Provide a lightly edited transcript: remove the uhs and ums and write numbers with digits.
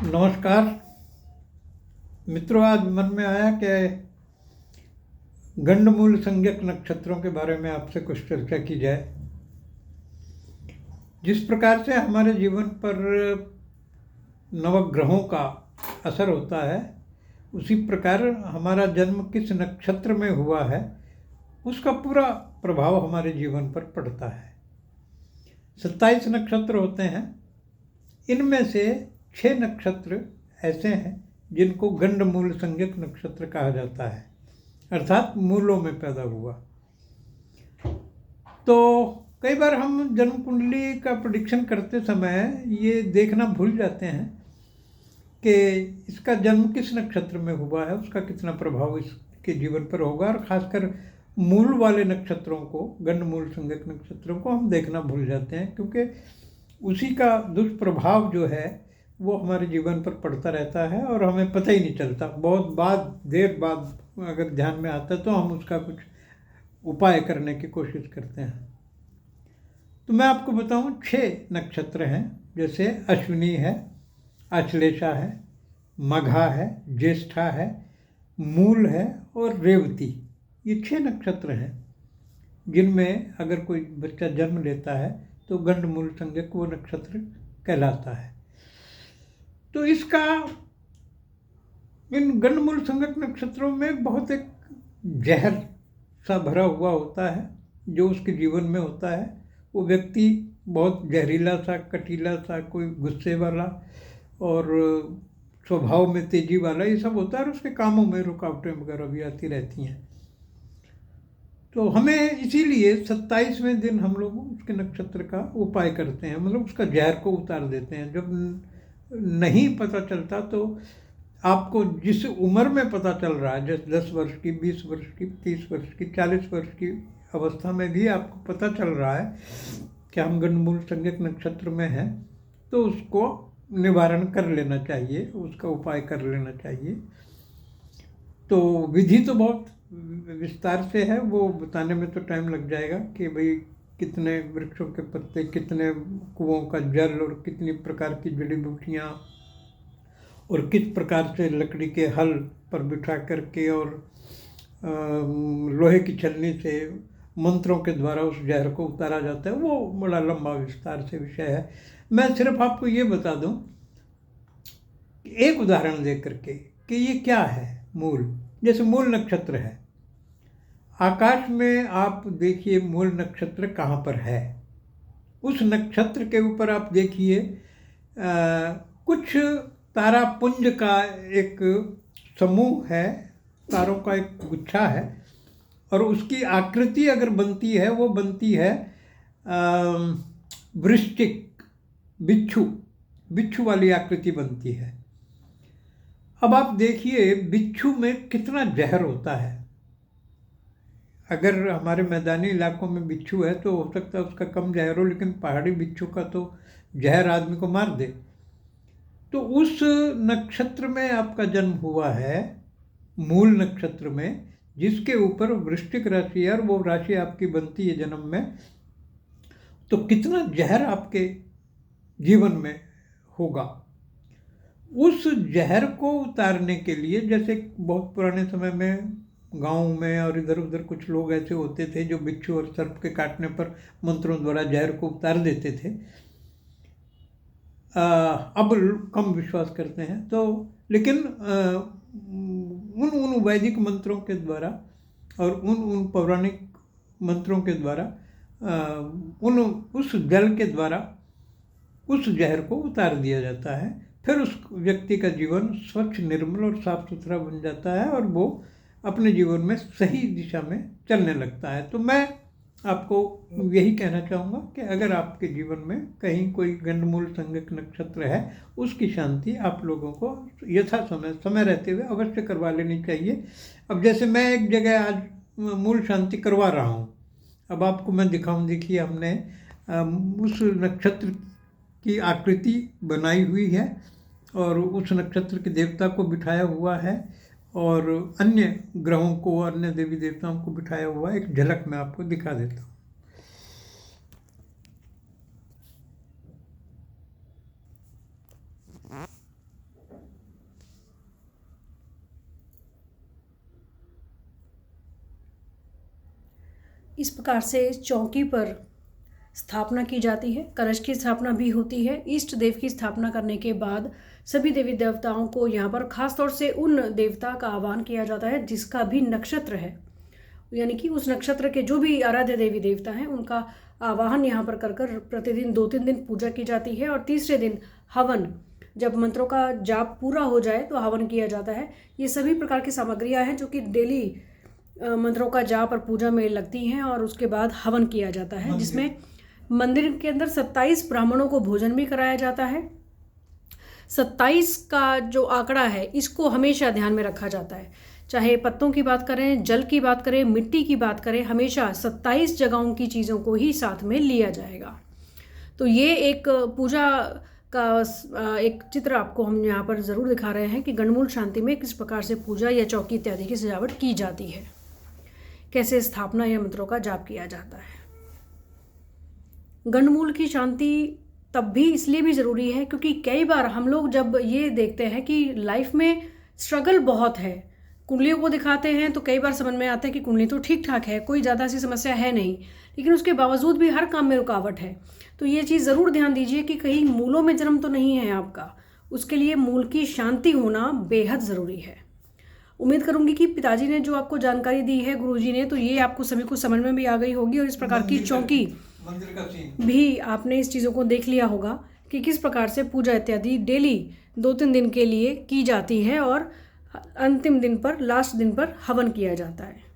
नमस्कार मित्रों। आज मन में आया कि गंडमूल संज्ञक नक्षत्रों के बारे में आपसे कुछ चर्चा की जाए। जिस प्रकार से हमारे जीवन पर नवग्रहों का असर होता है, उसी प्रकार हमारा जन्म किस नक्षत्र में हुआ है उसका पूरा प्रभाव हमारे जीवन पर पड़ता है। 27 नक्षत्र होते हैं। इनमें से 6 नक्षत्र ऐसे हैं जिनको गंडमूल संज्ञक नक्षत्र कहा जाता है, अर्थात मूलों में पैदा हुआ। तो कई बार हम जन्म कुंडली का प्रेडिक्शन करते समय ये देखना भूल जाते हैं कि इसका जन्म किस नक्षत्र में हुआ है, उसका कितना प्रभाव इसके जीवन पर होगा। और खासकर मूल वाले नक्षत्रों को, गंडमूल संज्ञक नक्षत्रों को हम देखना भूल जाते हैं, क्योंकि उसी का दुष्प्रभाव जो है वो हमारे जीवन पर पड़ता रहता है और हमें पता ही नहीं चलता। बहुत देर बाद अगर ध्यान में आता है तो हम उसका कुछ उपाय करने की कोशिश करते हैं। तो मैं आपको बताऊं, 6 नक्षत्र हैं। जैसे अश्विनी है, आश्लेषा है, मघा है, ज्येष्ठा है, मूल है और रेवती। ये 6 नक्षत्र हैं जिनमें अगर कोई बच्चा जन्म लेता है तो गंडमूल संज्ञक वो नक्षत्र कहलाता है। तो इन गंडमूल संज्ञक नक्षत्रों में बहुत एक जहर सा भरा हुआ होता है जो उसके जीवन में होता है। वो व्यक्ति बहुत जहरीला सा, कटीला सा, कोई गुस्से वाला और स्वभाव में तेजी वाला, ये सब होता है। और उसके कामों में रुकावटें वगैरह भी आती रहती हैं। तो हमें इसीलिए 27वें दिन हम लोग उसके नक्षत्र का उपाय करते हैं, मतलब उसका जहर को उतार देते हैं। जब नहीं पता चलता तो आपको जिस उम्र में पता चल रहा है, जैसे 10 वर्ष की, 20 वर्ष की, 30 वर्ष की, 40 वर्ष की अवस्था में भी आपको पता चल रहा है कि हम गंडमूल संज्ञक नक्षत्र में हैं, तो उसको निवारण कर लेना चाहिए, उसका उपाय कर लेना चाहिए। तो विधि तो बहुत विस्तार से है, वो बताने में तो टाइम लग जाएगा कि भाई कितने वृक्षों के पत्ते, कितने कुओं का जल और कितनी प्रकार की जड़ी बूटियाँ और किस प्रकार से लकड़ी के हल पर बिठा करके और लोहे की छलनी से मंत्रों के द्वारा उस जहर को उतारा जाता है। वो बड़ा लंबा विस्तार से विषय है। मैं सिर्फ आपको ये बता दूं एक उदाहरण दे करके कि ये क्या है। मूल, जैसे मूल नक्षत्र है, आकाश में आप देखिए मूल नक्षत्र कहाँ पर है। उस नक्षत्र के ऊपर आप देखिए कुछ तारापुंज का एक समूह है, तारों का एक गुच्छा है, और उसकी आकृति अगर बनती है, वो बनती है वृश्चिक, बिच्छू वाली आकृति बनती है। अब आप देखिए बिच्छू में कितना जहर होता है। अगर हमारे मैदानी इलाकों में बिच्छू है तो हो सकता है उसका कम जहर हो, लेकिन पहाड़ी बिच्छू का तो जहर आदमी को मार दे। तो उस नक्षत्र में आपका जन्म हुआ है, मूल नक्षत्र में, जिसके ऊपर वृश्चिक राशि है और वो राशि आपकी बनती है जन्म में, तो कितना जहर आपके जीवन में होगा। उस जहर को उतारने के लिए, जैसे बहुत पुराने समय में गाँव में और इधर उधर कुछ लोग ऐसे होते थे जो बिच्छू और सर्प के काटने पर मंत्रों द्वारा जहर को उतार देते थे। अब कम विश्वास करते हैं, तो लेकिन उन वैदिक मंत्रों के द्वारा और उन पौराणिक मंत्रों के द्वारा उस जल के द्वारा उस जहर को उतार दिया जाता है। फिर उस व्यक्ति का जीवन स्वच्छ, निर्मल और साफ सुथरा बन जाता है और वो अपने जीवन में सही दिशा में चलने लगता है। तो मैं आपको यही कहना चाहूँगा कि अगर आपके जीवन में कहीं कोई गंडमूल संज्ञक नक्षत्र है, उसकी शांति आप लोगों को यथा समय रहते हुए अवश्य करवा लेनी चाहिए। अब जैसे मैं एक जगह आज मूल शांति करवा रहा हूँ, अब आपको मैं दिखाऊँ। देखिए हमने उस नक्षत्र की आकृति बनाई हुई है और उस नक्षत्र के देवता को बिठाया हुआ है और अन्य ग्रहों को, अन्य देवी देवताओं को बिठाया हुआ। एक झलक मैं आपको दिखा देता हूँ। इस प्रकार से चौकी पर स्थापना की जाती है। कलश की स्थापना भी होती है। इष्ट देव की स्थापना करने के बाद सभी देवी देवताओं को यहाँ पर खास तौर से उन देवता का आह्वान किया जाता है जिसका भी नक्षत्र है, यानी कि उस नक्षत्र के जो भी आराध्य देवी देवता हैं उनका आवाहन यहाँ पर कर कर प्रतिदिन 2-3 दिन पूजा की जाती है। और तीसरे दिन हवन, जब मंत्रों का जाप पूरा हो जाए तो हवन किया जाता है। ये सभी प्रकार की सामग्रियाँ हैं जो कि डेली मंत्रों का जाप और पूजा में लगती हैं और उसके बाद हवन किया जाता है, जिसमें मंदिर के अंदर 27 ब्राह्मणों को भोजन भी कराया जाता है। 27 का जो आंकड़ा है इसको हमेशा ध्यान में रखा जाता है, चाहे पत्तों की बात करें, जल की बात करें, मिट्टी की बात करें, हमेशा 27 जगहों की चीज़ों को ही साथ में लिया जाएगा। तो ये एक पूजा का एक चित्र आपको हम यहाँ पर ज़रूर दिखा रहे हैं कि गणमूल शांति में किस प्रकार से पूजा या चौकी इत्यादि की सजावट की जाती है, कैसे स्थापना या मंत्रों का जाप किया जाता है। गणमूल की शांति तब भी इसलिए भी ज़रूरी है क्योंकि कई बार हम लोग जब ये देखते हैं कि लाइफ में स्ट्रगल बहुत है, कुंडलियों को दिखाते हैं तो कई बार समझ में आता है कि कुंडली तो ठीक ठाक है, कोई ज़्यादा सी समस्या है नहीं, लेकिन उसके बावजूद भी हर काम में रुकावट है। तो ये चीज़ ज़रूर ध्यान दीजिए कि कहीं मूलों में जन्म तो नहीं है आपका, उसके लिए मूल की शांति होना बेहद ज़रूरी है। उम्मीद करूंगी कि पिताजी ने जो आपको जानकारी दी है, गुरुजी ने, तो ये आपको सभी को समझ में भी आ गई होगी और इस प्रकार की चौकी भी आपने इस चीज़ों को देख लिया होगा कि किस प्रकार से पूजा इत्यादि डेली 2-3 दिन के लिए की जाती है और अंतिम दिन पर, लास्ट दिन पर हवन किया जाता है।